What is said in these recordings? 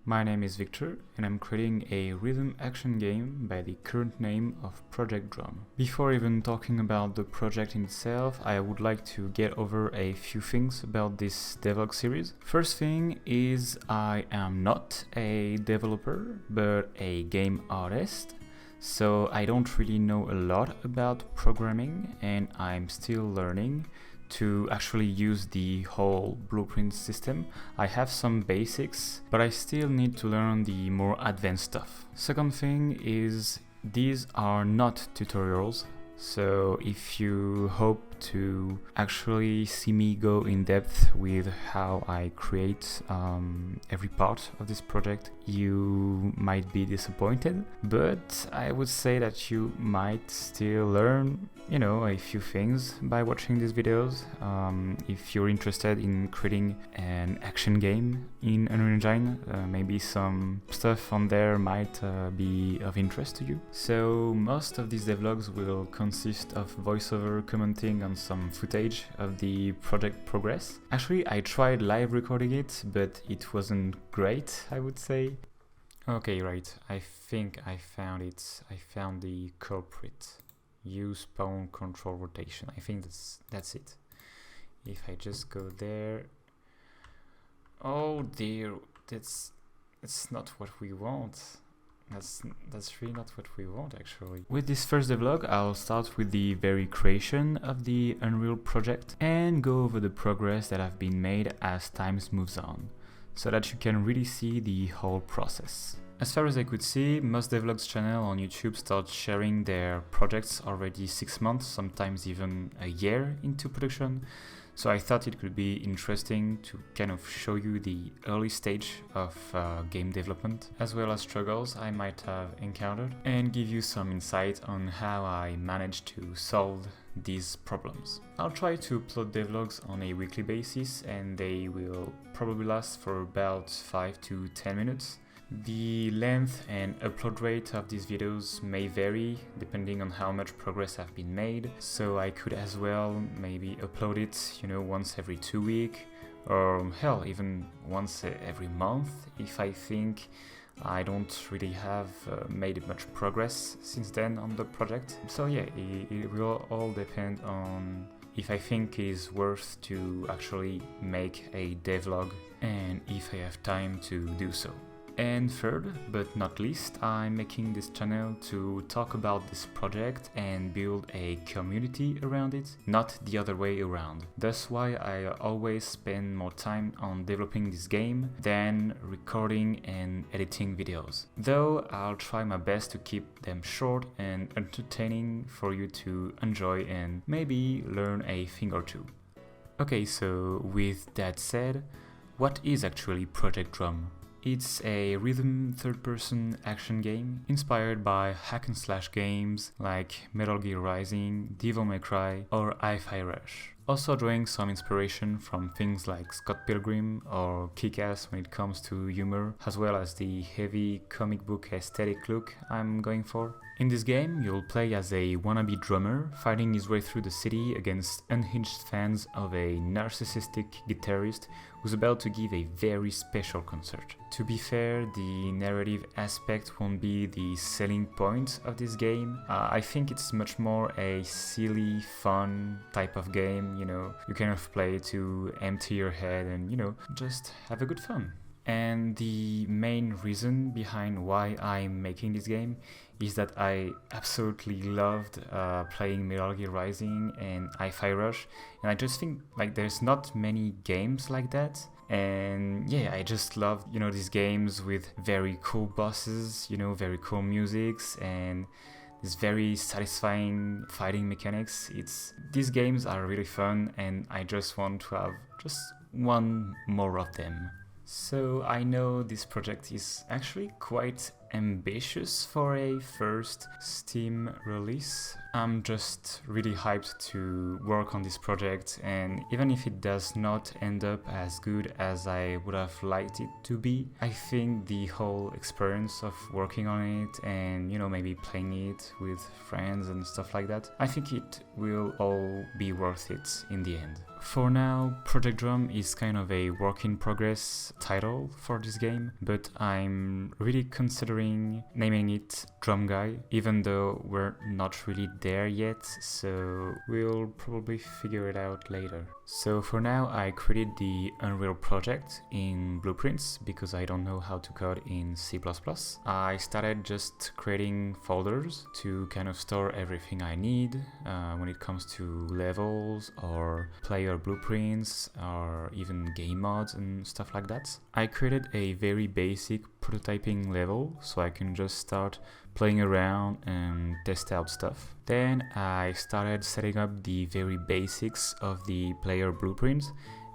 My name is Victor and I'm creating a rhythm action game by the current name of Project Drum. Before even talking about the project itself, I would like to get over a few things about this devlog series. First thing is I am not a developer but a game artist. So I don't really know a lot about programming and I'm still learning to actually use the whole blueprint system. I have some basics, but I still need to learn the more advanced stuff. Second thing is these are not tutorials, so if you hope to actually see me go in depth with how I create every part of this project, you might be disappointed, but I would say that you might still learn, a few things by watching these videos. If you're interested in creating an action game in Unreal Engine, maybe some stuff on there might be of interest to you. So most of these devlogs will consist of voiceover commenting on some footage of the project progress. Actually, I tried live recording it, but it wasn't great, I would say. Okay, right, I think I found it. I found the culprit. Use pawn control rotation. I think that's it. If I just go there. Oh dear, that's not what we want. That's really not what we want, actually. With this first devlog, I'll start with the very creation of the Unreal project and go over the progress that have been made as time moves on, so that you can really see the whole process. As far as I could see, most devlogs channel on YouTube start sharing their projects already 6 months, sometimes even a year into production. So I thought it could be interesting to kind of show you the early stage of game development, as well as struggles I might have encountered, and give you some insight on how I managed to solve these problems. I'll try to upload devlogs on a weekly basis, and they will probably last for about 5 to 10 minutes. The length and upload rate of these videos may vary depending on how much progress have been made, so I could as well maybe upload it, once every 2 weeks, or hell, even once every month if I think I don't really have made much progress since then on the project. So yeah, it will all depend on if I think it is worth to actually make a devlog and if I have time to do so. And third, but not least, I'm making this channel to talk about this project and build a community around it, not the other way around. That's why I always spend more time on developing this game than recording and editing videos. Though I'll try my best to keep them short and entertaining for you to enjoy and maybe learn a thing or two. Okay, so with that said, what is actually Project Drum? It's a rhythm third-person action game inspired by hack-and-slash games like Metal Gear Rising, Devil May Cry, or Hi-Fi Rush. Also drawing some inspiration from things like Scott Pilgrim or Kick-Ass when it comes to humor, as well as the heavy comic book aesthetic look I'm going for. In this game, you'll play as a wannabe drummer fighting his way through the city against unhinged fans of a narcissistic guitarist who's about to give a very special concert. To be fair, the narrative aspect won't be the selling point of this game. I think it's much more a silly, fun type of game, you kind of play to empty your head and, just have a good fun. And the main reason behind why I'm making this game is that I absolutely loved playing Metal Gear Rising and Hi-Fi Rush, and I just think there's not many games like that. And yeah, I just love these games with very cool bosses, very cool musics, and this very satisfying fighting mechanics. These games are really fun, and I just want to have just one more of them. So I know this project is actually quite ambitious for a first Steam release. I'm just really hyped to work on this project, and even if it does not end up as good as I would have liked it to be, I think the whole experience of working on it and, you know, maybe playing it with friends and stuff like that, I think it will all be worth it in the end. For now, Project Drum is kind of a work in progress title for this game, but I'm really considering naming it Drum Guy, even though we're not really there yet, so we'll probably figure it out later. So for now, I created the Unreal project in Blueprints because I don't know how to code in C++. I started just creating folders to kind of store everything I need when it comes to levels or player blueprints or even game mods and stuff like that. I created a very basic prototyping level so I can just start playing around and test out stuff. Then I started setting up the very basics of the player blueprint,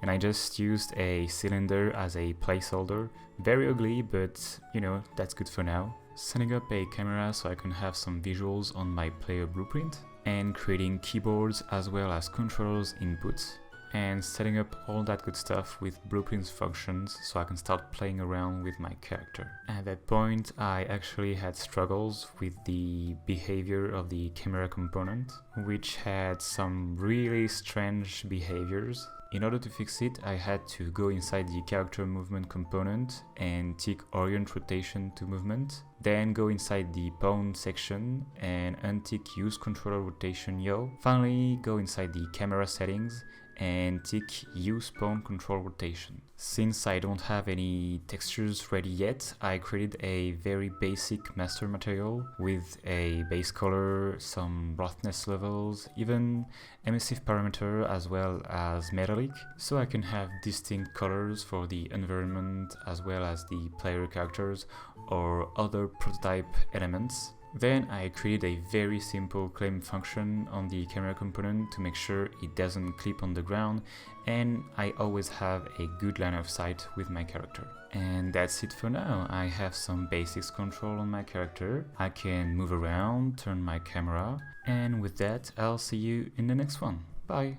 and I just used a cylinder as a placeholder. Very ugly, but you know, that's good for now. Setting up a camera so I can have some visuals on my player blueprint, and creating keyboards as well as controllers inputs, and setting up all that good stuff with blueprints functions so I can start playing around with my character. At that point, I actually had struggles with the behavior of the camera component, which had some really strange behaviors. In order to fix it, I had to go inside the character movement component and tick orient rotation to movement, then go inside the pawn section and untick use controller rotation yaw. Finally, go inside the camera settings and tick use pawn control rotation. Since I don't have any textures ready yet, I created a very basic master material with a base color, some roughness levels, even emissive parameter as well as metallic, so I can have distinct colors for the environment as well as the player characters or other prototype elements. Then I created a very simple claim function on the camera component to make sure it doesn't clip on the ground, and I always have a good line of sight with my character. And that's it for now. I have some basics control on my character. I can move around, turn my camera, and with that I'll see you in the next one. Bye!